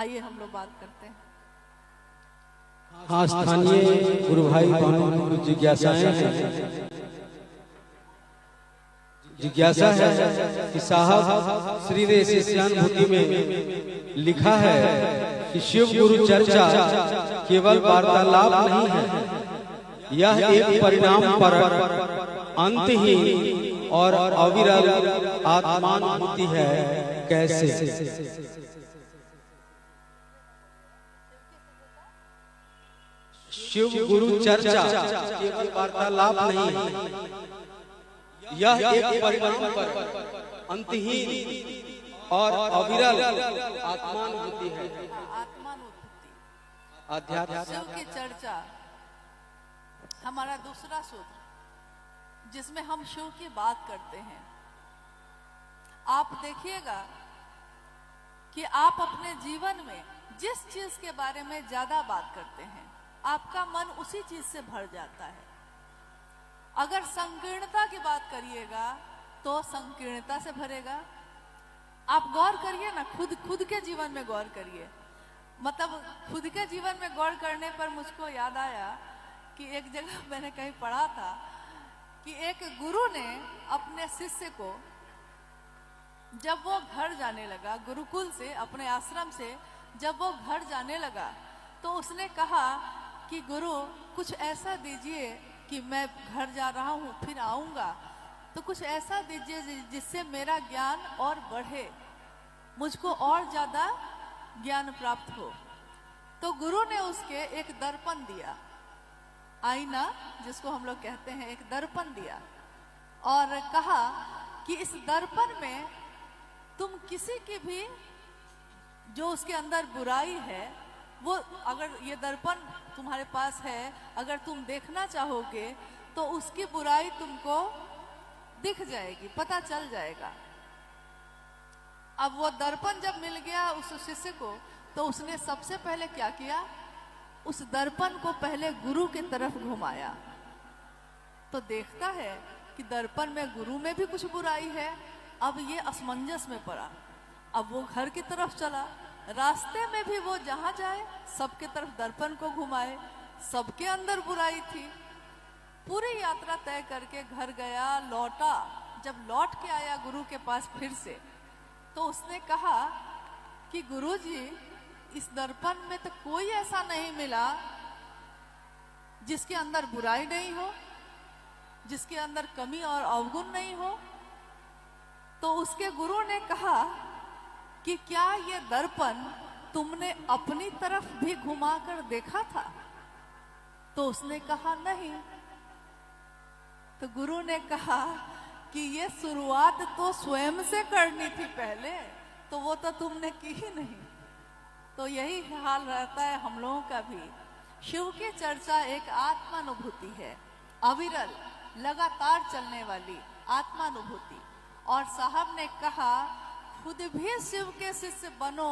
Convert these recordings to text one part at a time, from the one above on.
आइए हम लोग बात करते हैं। हाँ, स्थानीय गुरु भाई बहनों की जिज्ञासा है कि साहब श्री रे शिष्यानुभूति में लिखा है कि शिव गुरु चर्चा केवल वार्तालाप नहीं है, यह एक परिणाम पर अंतहीन और अविरल आत्मानुभूति है। कैसे? शिव गुरु चर्चा केवल वार्तालाप नहीं है, यह एक परिणाम पर अंतहीन और अविरल आत्मानुभूति है। आध्यात्म शिव की चर्चा हमारा दूसरा सूत्र, जिसमें हम शिव की बात करते हैं। आप देखिएगा कि आप अपने जीवन में जिस चीज के बारे में ज्यादा बात करते हैं, आपका मन उसी चीज से भर जाता है। अगर संकीर्णता की बात करिएगा तो संकीर्णता से भरेगा। आप गौर करिए ना, खुद के जीवन में गौर करिए। मतलब खुद के जीवन में गौर करने पर मुझको याद आया कि एक जगह मैंने कहीं पढ़ा था कि एक गुरु ने अपने शिष्य को, जब वो घर जाने लगा गुरुकुल से, अपने आश्रम से जब वो घर जाने लगा, तो उसने कहा कि गुरु कुछ ऐसा दीजिए कि मैं घर जा रहा हूँ, फिर आऊँगा, तो कुछ ऐसा दीजिए जिससे मेरा ज्ञान और बढ़े, मुझको और ज़्यादा ज्ञान प्राप्त हो। तो गुरु ने उसके एक दर्पण दिया, आईना जिसको हम लोग कहते हैं, एक दर्पण दिया और कहा कि इस दर्पण में तुम किसी की भी जो उसके अंदर बुराई है, वो अगर ये दर्पण तुम्हारे पास है, अगर तुम देखना चाहोगे तो उसकी बुराई तुमको दिख जाएगी, पता चल जाएगा। अब वो दर्पण जब मिल गया उस शिष्य को, तो उसने सबसे पहले क्या किया, उस दर्पण को पहले गुरु की तरफ घुमाया, तो देखता है कि दर्पण में गुरु में भी कुछ बुराई है। अब ये असमंजस में पड़ा। अब वो घर की तरफ चला, रास्ते में भी वो जहां जाए सबके तरफ दर्पण को घुमाए, सबके अंदर बुराई थी। पूरी यात्रा तय करके घर गया, लौटा। जब लौट के आया गुरु के पास फिर से, तो उसने कहा कि गुरुजी, इस दर्पण में तो कोई ऐसा नहीं मिला जिसके अंदर बुराई नहीं हो, जिसके अंदर कमी और अवगुण नहीं हो। तो उसके गुरु ने कहा कि क्या ये दर्पण तुमने अपनी तरफ भी घुमाकर देखा था? तो उसने कहा नहीं। तो गुरु ने कहा कि ये शुरुआत तो स्वयं से करनी थी पहले, तो वो तो तुमने की ही नहीं। तो यही हाल रहता है हम लोगों का भी। शिव की चर्चा एक आत्मानुभूति है, अविरल, लगातार चलने वाली आत्मानुभूति। और साहब ने कहा, खुद भी शिव के शिष्य बनो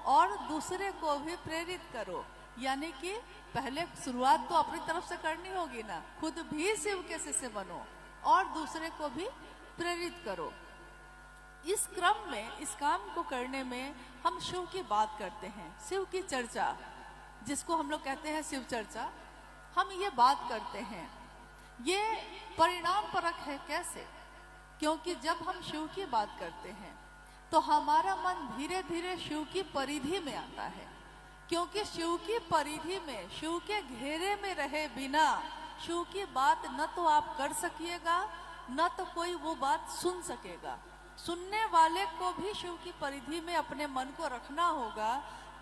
और दूसरे को भी प्रेरित करो। यानी कि पहले शुरुआत तो अपनी तरफ से करनी होगी ना, खुद भी शिव के शिष्य बनो और दूसरे को भी प्रेरित करो। इस क्रम में, इस काम को करने में हम शिव की बात करते हैं, शिव की चर्चा, जिसको हम लोग कहते हैं शिव चर्चा, हम ये बात करते हैं। ये परिणाम परक है। कैसे? क्योंकि जब हम शिव की बात करते हैं तो हमारा मन धीरे धीरे शिव की परिधि में आता है। क्योंकि शिव की परिधि में, शिव के घेरे में रहे बिना शिव की बात न तो आप कर सकिएगा, न तो कोई वो बात सुन सकेगा। सुनने वाले को भी शिव की परिधि में अपने मन को रखना होगा,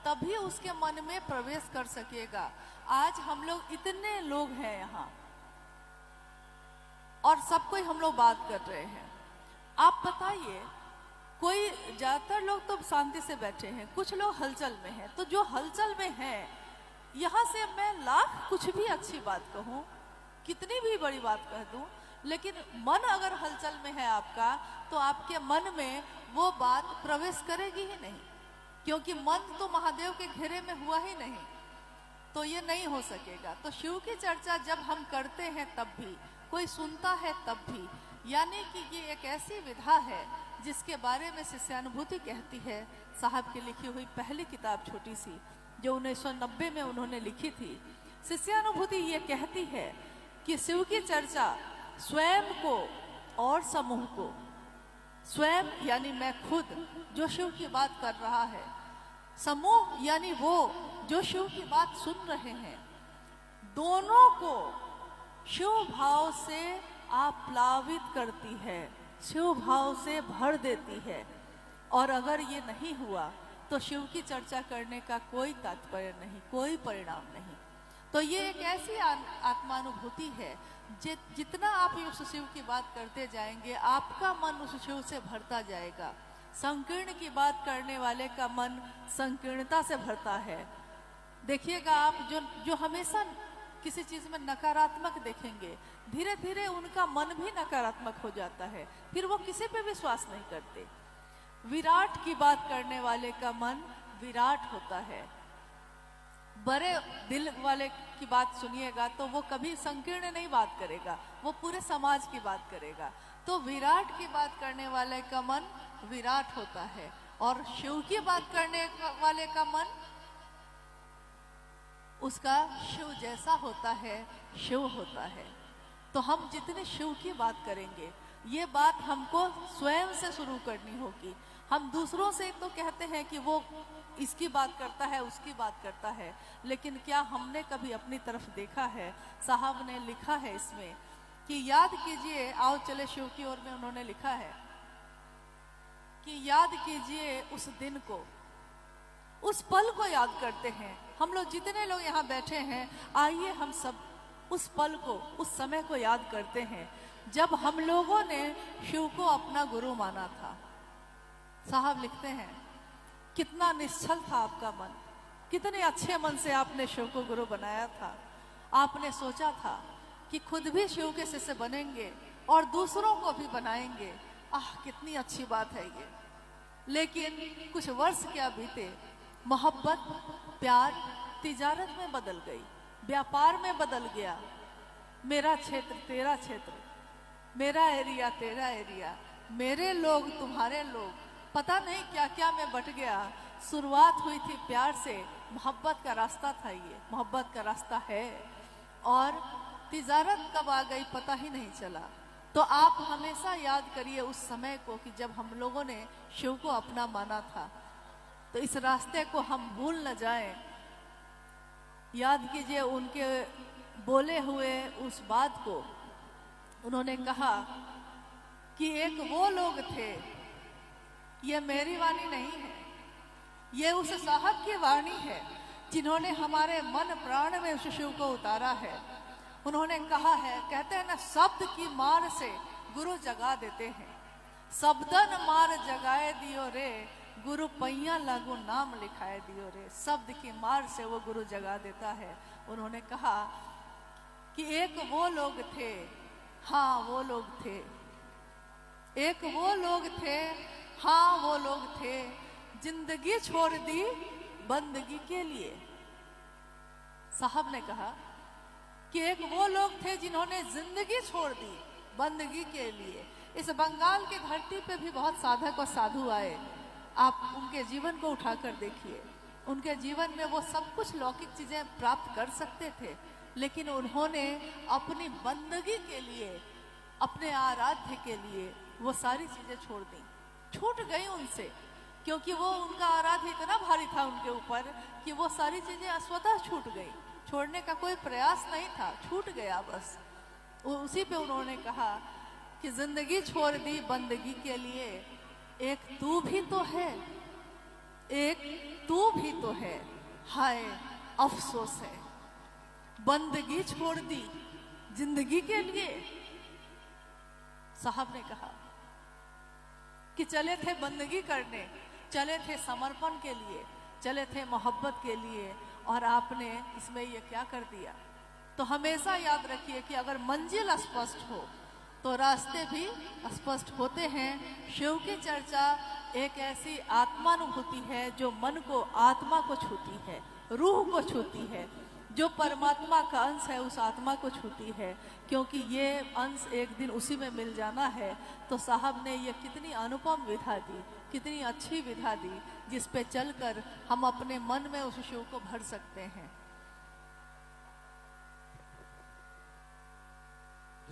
तभी उसके मन में प्रवेश कर सकेगा। आज हम लोग इतने लोग हैं यहाँ और सब कोई हम लोग बात कर रहे हैं। आप बताइए, कोई, ज्यादातर लोग तो शांति से बैठे हैं, कुछ लोग हलचल में हैं। तो जो हलचल में हैं, यहाँ से मैं लाख कुछ भी अच्छी बात कहूँ, कितनी भी बड़ी बात कह दूँ, लेकिन मन अगर हलचल में है आपका, तो आपके मन में वो बात प्रवेश करेगी ही नहीं। क्योंकि मन तो महादेव के घेरे में हुआ ही नहीं, तो ये नहीं हो सकेगा। तो शिव की चर्चा जब हम करते हैं तब भी, कोई सुनता है तब भी, यानी कि ये एक ऐसी विधा है जिसके बारे में शिष्यानुभूति कहती है, साहब की लिखी हुई पहली किताब छोटी सी जो 1990 में उन्होंने लिखी थी। शिष्यानुभूति ये कहती है कि शिव की चर्चा स्वयं को और समूह को, स्वयं यानी मैं खुद जो शिव की बात कर रहा है, समूह यानी वो जो शिव की बात सुन रहे हैं, दोनों को शिव भाव से आप्लावित करती है, शिव भाव से भर देती है। और अगर ये नहीं हुआ तो शिव की चर्चा करने का कोई तात्पर्य नहीं, कोई परिणाम नहीं। तो ये एक ऐसी आत्मानुभूति है, जितना आप उस शिव की बात करते जाएंगे आपका मन उस शिव से भरता जाएगा। संकीर्ण की बात करने वाले का मन संकीर्णता से भरता है। देखिएगा आप जो हमेशा किसी चीज में नकारात्मक देखेंगे, धीरे धीरे उनका मन भी नकारात्मक हो जाता है, फिर वो किसी पे विश्वास नहीं करते। विराट की बात करने वाले का मन विराट होता है। बड़े दिल वाले की बात सुनिएगा तो वो कभी संकीर्ण नहीं बात करेगा, वो पूरे समाज की बात करेगा। तो विराट की बात करने वाले का मन विराट होता है, और शिव की बात करने वाले का मन उसका शिव जैसा होता है, शिव होता है। तो हम जितने शिव की बात करेंगे, ये बात हमको स्वयं से शुरू करनी होगी। हम दूसरों से तो कहते हैं कि वो इसकी बात करता है, उसकी बात करता है, लेकिन क्या हमने कभी अपनी तरफ देखा है? साहब ने लिखा है इसमें कि याद कीजिए, आओ चले शिव की ओर में उन्होंने लिखा है कि याद कीजिए उस दिन को, उस पल को याद करते हैं। हम लोग जितने लोग यहाँ बैठे हैं, आइए हम सब उस पल को, उस समय को याद करते हैं जब हम लोगों ने शिव को अपना गुरु माना था। साहब लिखते हैं, कितना निश्चल था आपका मन, कितने अच्छे मन से आपने शिव को गुरु बनाया था। आपने सोचा था कि खुद भी शिव के शिष्य बनेंगे और दूसरों को भी बनाएंगे। आह, कितनी अच्छी बात है ये। लेकिन कुछ वर्ष क्या बीते, मोहब्बत, प्यार तिजारत में बदल गई, व्यापार में बदल गया। मेरा क्षेत्र तेरा क्षेत्र, मेरा एरिया तेरा एरिया, मेरे लोग तुम्हारे लोग, पता नहीं क्या क्या में बट गया। शुरुआत हुई थी प्यार से, मोहब्बत का रास्ता था ये, मोहब्बत का रास्ता है, और तिजारत कब आ गई पता ही नहीं चला। तो आप हमेशा याद करिए उस समय को कि जब हम लोगों ने शिव को अपना माना था। तो इस रास्ते को हम भूल न जाएं। याद कीजिए उनके बोले हुए उस बात को। उन्होंने कहा कि एक वो लोग थे, ये मेरी वाणी नहीं है, ये उस साहब की वाणी है जिन्होंने हमारे मन प्राण में उस शिव को उतारा है। उन्होंने कहा है, कहते हैं ना, शब्द की मार से गुरु जगा देते हैं, शब्दन मार जगाए दियो रे, गुरु पैया लागू नाम लिखाए दियो रे। शब्द की मार से वो गुरु जगा देता है। उन्होंने कहा कि एक वो लोग थे, हाँ वो लोग थे, एक वो लोग थे, हाँ वो लोग थे, जिंदगी छोड़ दी बंदगी के लिए। साहब ने कहा कि एक वो लोग थे जिन्होंने जिंदगी छोड़ दी बंदगी के लिए। इस बंगाल की धरती पे भी बहुत साधक और साधु आए, आप उनके जीवन को उठाकर देखिए। उनके जीवन में वो सब कुछ लौकिक चीजें प्राप्त कर सकते थे, लेकिन उन्होंने अपनी बंदगी के लिए, अपने आराध्य के लिए वो सारी चीजें छोड़ दी, छूट गई उनसे, क्योंकि वो उनका आराध्य इतना भारी था उनके ऊपर कि वो सारी चीजें स्वतः छूट गई। छोड़ने का कोई प्रयास नहीं था, छूट गया बस। उसी पे उन्होंने कहा कि जिंदगी छोड़ दी बंदगी के लिए, एक तू भी तो है, एक तू भी तो है, हाय अफसोस है, बंदगी छोड़ दी जिंदगी के लिए। साहब ने कहा कि चले थे बंदगी करने, चले थे समर्पण के लिए, चले थे मोहब्बत के लिए, और आपने इसमें ये क्या कर दिया। तो हमेशा याद रखिए कि अगर मंजिल स्पष्ट हो तो रास्ते भी स्पष्ट होते हैं। शिव की चर्चा एक ऐसी आत्मानुभूति है जो मन को, आत्मा को छूती है, रूह को छूती है। जो परमात्मा का अंश है उस आत्मा को छूती है, क्योंकि ये अंश एक दिन उसी में मिल जाना है। तो साहब ने ये कितनी अनुपम विधा दी, कितनी अच्छी विधा दी, जिस पे चलकर हम अपने मन में उस शिव को भर सकते हैं।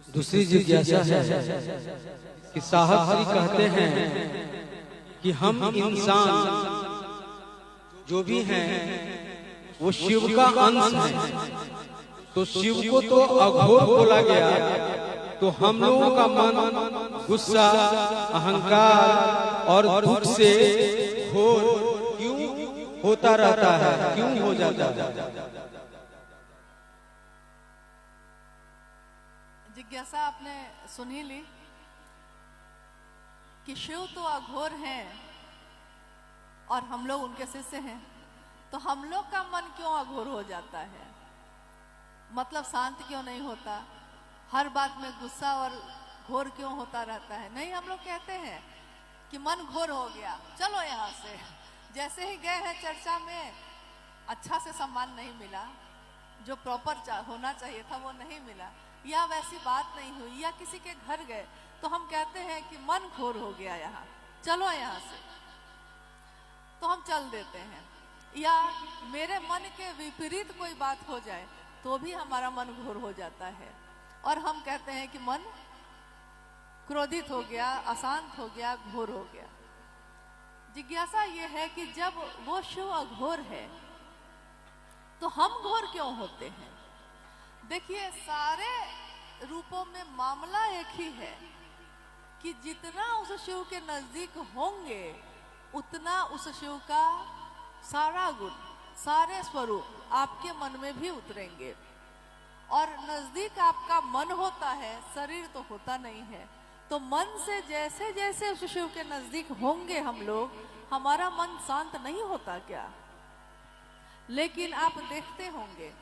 दूसरी जिज्ञासा है कि साहब श्री कहते हैं कि हम इंसान जो भी हैं वो शिव का अंश है, तो शिव को तो अघोर बोला गया, तो हम लोगों का मन गुस्सा, अहंकार और दुख से घोर क्यों होता रहता है, क्यों हो जाता है? जिज्ञासा आपने सुनी ली कि शिव तो अघोर हैं और हम लोग उनके शिष्य हैं, तो हम लोग का मन क्यों अघोर हो जाता है? मतलब शांत क्यों नहीं होता? हर बात में गुस्सा और घोर क्यों होता रहता है? नहीं, हम लोग कहते हैं कि मन घोर हो गया, चलो यहाँ से। जैसे ही गए हैं चर्चा में, अच्छा से सम्मान नहीं मिला, जो प्रॉपर होना चाहिए था वो नहीं मिला, या वैसी बात नहीं हुई, या किसी के घर गए तो हम कहते हैं कि मन घोर हो गया, यहाँ चलो यहाँ से, तो हम चल देते हैं। या मेरे मन के विपरीत कोई बात हो जाए तो भी हमारा मन घोर हो जाता है और हम कहते हैं कि मन क्रोधित हो गया, अशांत हो गया, घोर हो गया। जिज्ञासा ये है कि जब वो शिव अघोर है तो हम घोर क्यों होते हैं? देखिए, सारे रूपों में मामला एक ही है कि जितना उस शिव के नजदीक होंगे उतना उस शिव का सारा गुण, सारे स्वरूप आपके मन में भी उतरेंगे। और नजदीक आपका मन होता है, शरीर तो होता नहीं है। तो मन से जैसे जैसे उस शिव के नजदीक होंगे हम लोग, हमारा मन शांत नहीं होता क्या? लेकिन आप देखते होंगे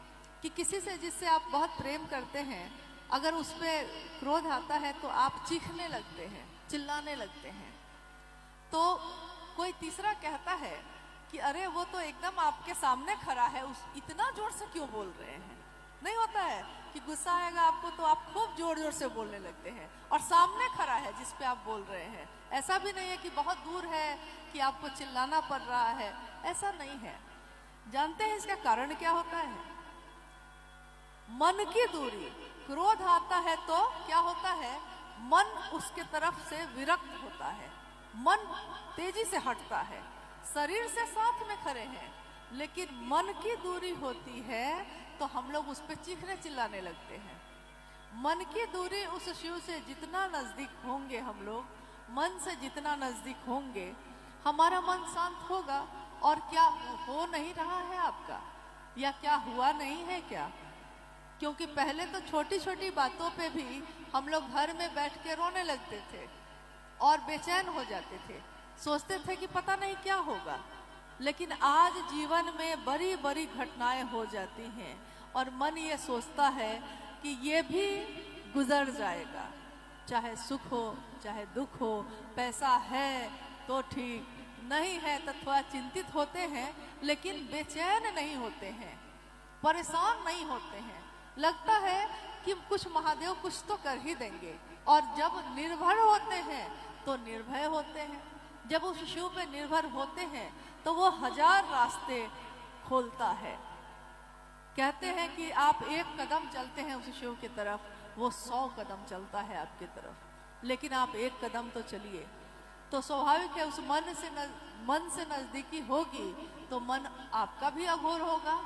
कि किसी से जिससे आप बहुत प्रेम करते हैं, अगर उस पर क्रोध आता है तो आप चीखने लगते हैं, चिल्लाने लगते हैं। तो कोई तीसरा कहता है कि अरे वो तो एकदम आपके सामने खड़ा है, उस इतना जोर से क्यों बोल रहे हैं? नहीं होता है कि गुस्सा आएगा आपको तो आप खूब जोर जोर से बोलने लगते हैं, और सामने खड़ा है जिस पे आप बोल रहे हैं। ऐसा भी नहीं है कि बहुत दूर है कि आपको चिल्लाना पड़ रहा है, ऐसा नहीं है। जानते हैं इसका कारण क्या होता है? मन की दूरी। क्रोध आता है तो क्या होता है? मन उसके तरफ से विरक्त होता है, मन तेजी से हटता है। शरीर से साथ में खड़े हैं, लेकिन मन की दूरी होती है तो हम लोग उस पर चीखने चिल्लाने लगते हैं। मन की दूरी, उस शिव से जितना नजदीक होंगे हम लोग, मन से जितना नजदीक होंगे, हमारा मन शांत होगा। और क्या हो नहीं रहा है आपका? या क्या हुआ नहीं है क्या? क्योंकि पहले तो छोटी छोटी बातों पे भी हम लोग घर में बैठ के रोने लगते थे और बेचैन हो जाते थे, सोचते थे कि पता नहीं क्या होगा। लेकिन आज जीवन में बड़ी बड़ी घटनाएं हो जाती हैं और मन ये सोचता है कि ये भी गुजर जाएगा, चाहे सुख हो चाहे दुख हो। पैसा है तो ठीक, नहीं है तो थोड़ा चिंतित होते हैं, लेकिन बेचैन नहीं होते हैं, परेशान नहीं होते हैं। लगता है कि कुछ महादेव कुछ तो कर ही देंगे। और जब निर्भर होते हैं तो निर्भय होते हैं। जब उस शिव पे निर्भर होते हैं तो वो 1000 रास्ते खोलता है। कहते हैं कि आप एक कदम चलते हैं उस शिव की तरफ, वो 100 कदम चलता है आपकी तरफ। लेकिन आप एक कदम तो चलिए। तो स्वाभाविक है उस मन से नजदीकी होगी तो मन आपका भी अघोर होगा